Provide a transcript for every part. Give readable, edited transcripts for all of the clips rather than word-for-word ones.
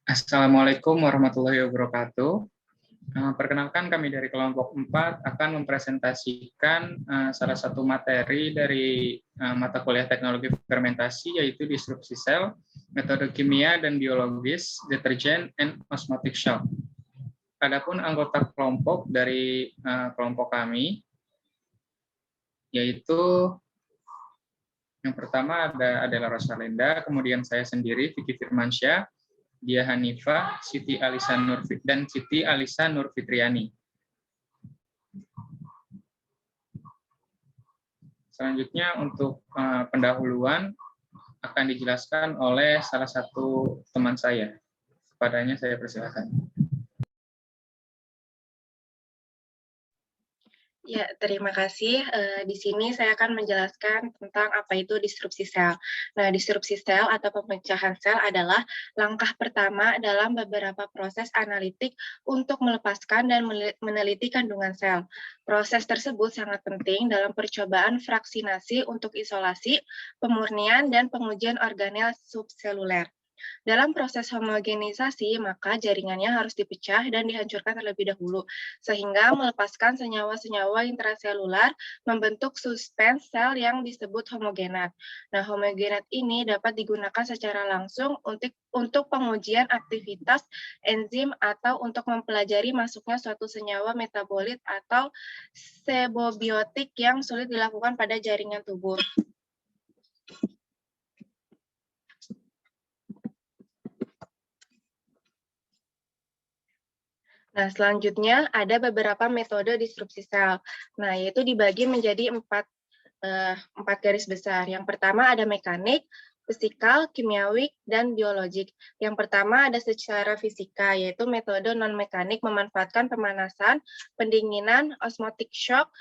Assalamualaikum warahmatullahi wabarakatuh. Perkenalkan, kami dari kelompok 4 akan mempresentasikan salah satu materi dari mata kuliah teknologi fermentasi, yaitu disrupsi sel, metode kimia dan biologis, deterjen, and osmotic shock. Adapun anggota kelompok dari kelompok kami, yaitu yang pertama ada Adela Rosalinda, kemudian saya sendiri, Vicky Firmansyah, Dia Hanifah, Siti Alisa dan Siti Alisa Nurfitriani. Selanjutnya untuk pendahuluan akan dijelaskan oleh salah satu teman saya. Kepadanya saya persilakan. Ya, terima kasih. Di sini saya akan menjelaskan tentang apa itu disrupsi sel. Nah, disrupsi sel atau pemecahan sel adalah langkah pertama dalam beberapa proses analitik untuk melepaskan dan meneliti kandungan sel. Proses tersebut sangat penting dalam percobaan fraksinasi untuk isolasi, pemurnian, dan pengujian organel subseluler. Dalam proses homogenisasi, maka jaringannya harus dipecah dan dihancurkan terlebih dahulu, sehingga melepaskan senyawa-senyawa intraselular membentuk suspens sel yang disebut homogenat. Nah, homogenat ini dapat digunakan secara langsung untuk pengujian aktivitas enzim atau untuk mempelajari masuknya suatu senyawa metabolit atau sebobiotik yang sulit dilakukan pada jaringan tubuh. Nah, selanjutnya ada beberapa metode disrupsi sel. Nah, yaitu dibagi menjadi empat garis besar. Yang pertama ada mekanik, fisikal, kimiawi, dan biologik. Yang pertama ada secara fisika, yaitu metode non-mekanik memanfaatkan pemanasan, pendinginan, osmotic shock,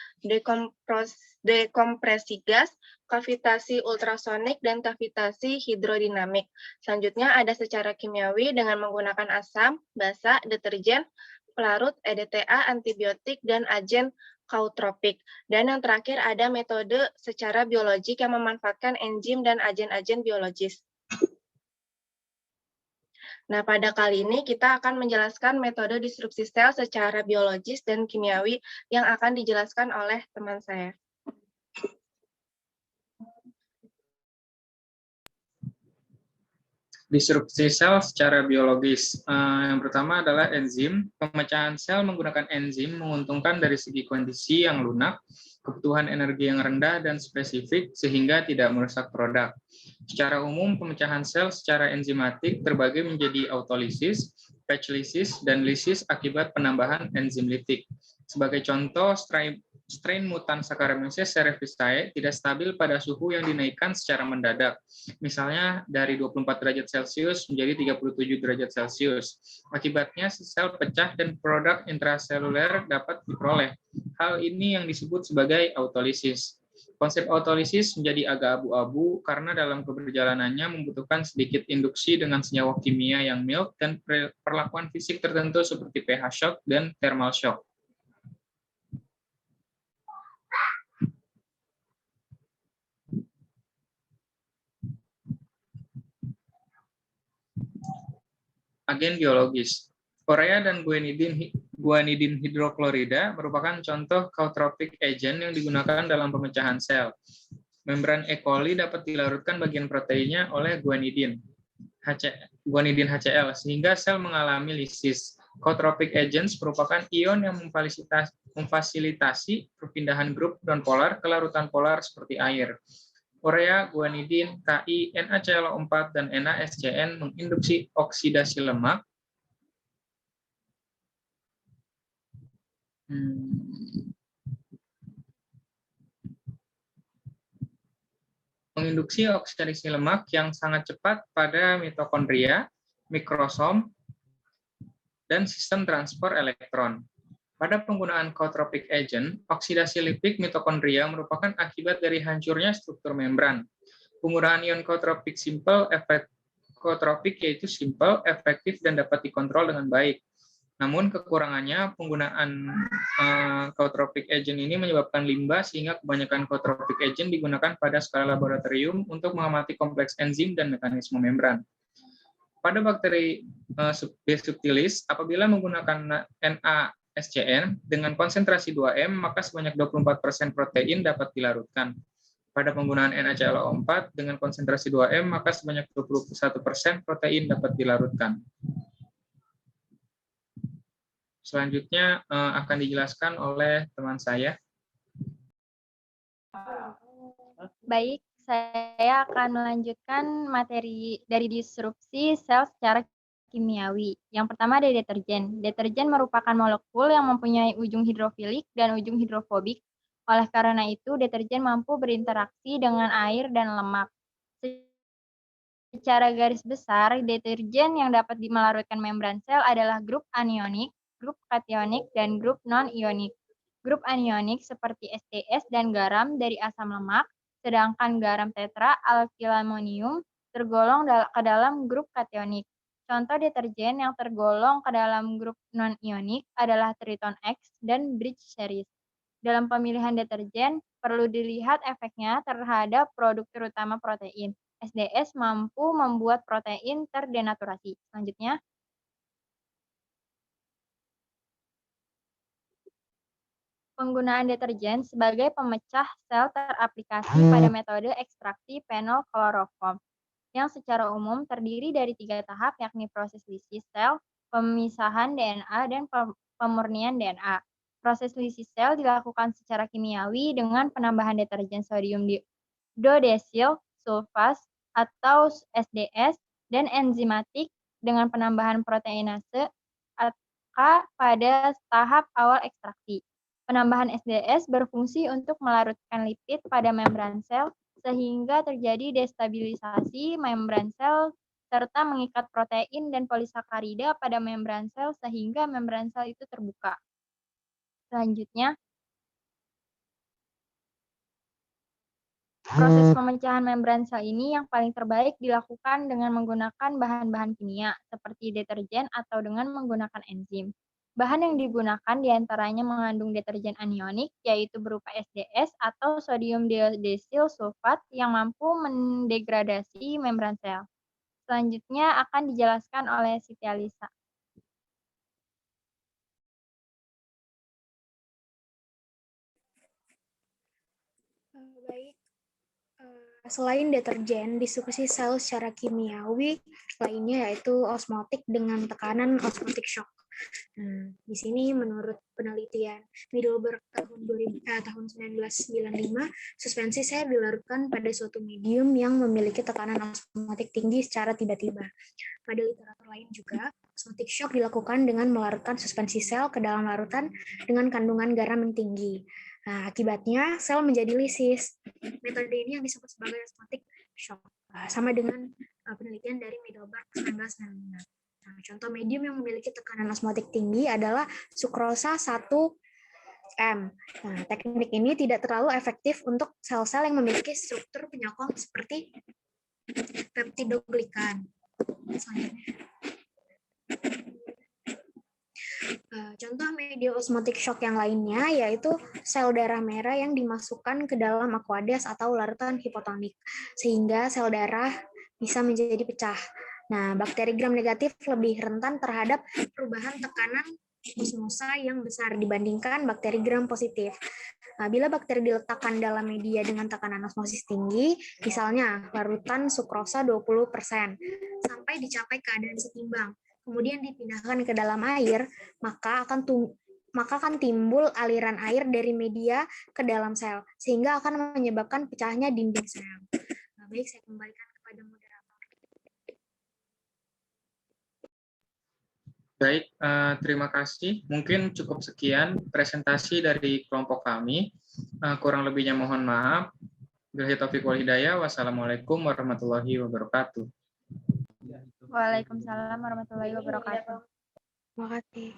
dekompresi gas, kavitasi ultrasonik, dan kavitasi hidrodinamik. Selanjutnya ada secara kimiawi dengan menggunakan asam, basa, deterjen, pelarut, EDTA, antibiotik, dan agen kautropik. Dan yang terakhir ada metode secara biologik yang memanfaatkan enzim dan agen-agen biologis. Nah, pada kali ini kita akan menjelaskan metode disrupsi sel secara biologis dan kimiawi yang akan dijelaskan oleh teman saya. Disrupsi sel secara biologis. Yang pertama adalah enzim. Pemecahan sel menggunakan enzim menguntungkan dari segi kondisi yang lunak, kebutuhan energi yang rendah dan spesifik sehingga tidak merusak produk. Secara umum, pemecahan sel secara enzimatik terbagi menjadi autolisis, batch lysis, dan lysis akibat penambahan enzim litik. Sebagai contoh, strain mutan Saccharomyces cerevisiae tidak stabil pada suhu yang dinaikkan secara mendadak. Misalnya dari 24 derajat Celcius menjadi 37 derajat Celcius. Akibatnya sel pecah dan produk intraseluler dapat diperoleh. Hal ini yang disebut sebagai autolisis. Konsep autolisis menjadi agak abu-abu karena dalam keberjalanannya membutuhkan sedikit induksi dengan senyawa kimia yang mild dan perlakuan fisik tertentu seperti pH shock dan thermal shock. Agen biologis. Urea dan guanidin hidroklorida merupakan contoh kautropik agent yang digunakan dalam pemecahan sel. Membran E. coli dapat dilarutkan bagian proteinnya oleh guanidin HCl sehingga sel mengalami lisis. Kautropik agents merupakan ion yang memfasilitasi perpindahan grup nonpolar ke larutan polar seperti air. Urea, guanidin, Ki, NaClO4, dan NaSCN menginduksi oksidasi lemak. Menginduksi oksidasi lemak yang sangat cepat pada mitokondria, mikrosom, dan sistem transport elektron. Pada penggunaan kautropik agent, oksidasi lipid mitokondria merupakan akibat dari hancurnya struktur membran. Penggunaan ion kautropik yaitu simple, efektif, dan dapat dikontrol dengan baik. Namun kekurangannya penggunaan kautropik agent ini menyebabkan limbah sehingga kebanyakan kautropik agent digunakan pada skala laboratorium untuk mengamati kompleks enzim dan mekanisme membran. Pada bakteri B. subtilis, apabila menggunakan NaSCN dengan konsentrasi 2M, maka sebanyak 24% protein dapat dilarutkan. Pada penggunaan NaClO4 dengan konsentrasi 2M, maka sebanyak 21% protein dapat dilarutkan. Selanjutnya akan dijelaskan oleh teman saya. Baik, saya akan melanjutkan materi dari disrupsi sel secara kimiawi. Yang pertama ada deterjen. Deterjen merupakan molekul yang mempunyai ujung hidrofilik dan ujung hidrofobik. Oleh karena itu, deterjen mampu berinteraksi dengan air dan lemak. Secara garis besar, deterjen yang dapat melarutkan membran sel adalah grup anionik, grup kationik, dan grup non-ionik. Grup anionik seperti SDS dan garam dari asam lemak, sedangkan garam tetra alkilamonium tergolong ke dalam grup kationik. Contoh deterjen yang tergolong ke dalam grup non-ionik adalah Triton X dan Bridge Series. Dalam pemilihan deterjen, perlu dilihat efeknya terhadap produk terutama protein. SDS mampu membuat protein terdenaturasi. Selanjutnya, penggunaan deterjen sebagai pemecah sel teraplikasi pada metode ekstraksi fenol kloroform, yang secara umum terdiri dari 3 tahap, yakni proses lisis sel, pemisahan DNA, dan pemurnian DNA. Proses lisis sel dilakukan secara kimiawi dengan penambahan deterjen sodium diodesil sulfas atau SDS dan enzimatik dengan penambahan proteinase K pada tahap awal ekstraksi. Penambahan SDS berfungsi untuk melarutkan lipid pada membran sel sehingga terjadi destabilisasi membran sel serta mengikat protein dan polisakarida pada membran sel sehingga membran sel itu terbuka. Selanjutnya, proses pemecahan membran sel ini yang paling terbaik dilakukan dengan menggunakan bahan-bahan kimia seperti deterjen atau dengan menggunakan enzim. Bahan yang digunakan diantaranya mengandung deterjen anionik, yaitu berupa SDS atau sodium diodesil sulfat yang mampu mendegradasi membran sel. Selanjutnya akan dijelaskan oleh Siti Alisa. Baik. Selain deterjen, disrupsi sel secara kimiawi lainnya yaitu osmotik dengan tekanan osmotic shock. Di sini menurut penelitian Middleburg tahun 1995, suspensi sel dilarutkan pada suatu medium yang memiliki tekanan osmotik tinggi secara tiba-tiba. Pada literatur lain juga, osmotic shock dilakukan dengan melarutkan suspensi sel ke dalam larutan dengan kandungan garam yang tinggi. Nah, akibatnya sel menjadi lisis. Metode ini yang disebut sebagai osmotic shock. Sama dengan penelitian dari Middleburg 1995. Nah, contoh medium yang memiliki tekanan osmotik tinggi adalah sukrosa 1M. Nah, teknik ini tidak terlalu efektif untuk sel-sel yang memiliki struktur penyokong seperti peptidoglikan. Selanjutnya. Contoh media osmotic shock yang lainnya yaitu sel darah merah yang dimasukkan ke dalam aqueous atau larutan hipotonik, sehingga sel darah bisa menjadi pecah. Nah, bakteri gram negatif lebih rentan terhadap perubahan tekanan osmosa yang besar dibandingkan bakteri gram positif. Nah, bila bakteri diletakkan dalam media dengan tekanan osmosis tinggi, misalnya larutan sukrosa 20%, sampai dicapai keadaan setimbang, kemudian dipindahkan ke dalam air, maka akan timbul aliran air dari media ke dalam sel, sehingga akan menyebabkan pecahnya dinding sel. Nah, baik, saya kembalikan kepada moderator. Baik, terima kasih. Mungkin cukup sekian presentasi dari kelompok kami. Kurang lebihnya mohon maaf. Billahi taufiq wal hidayah. Wassalamualaikum warahmatullahi wabarakatuh. Waalaikumsalam warahmatullahi wabarakatuh. Terima kasih.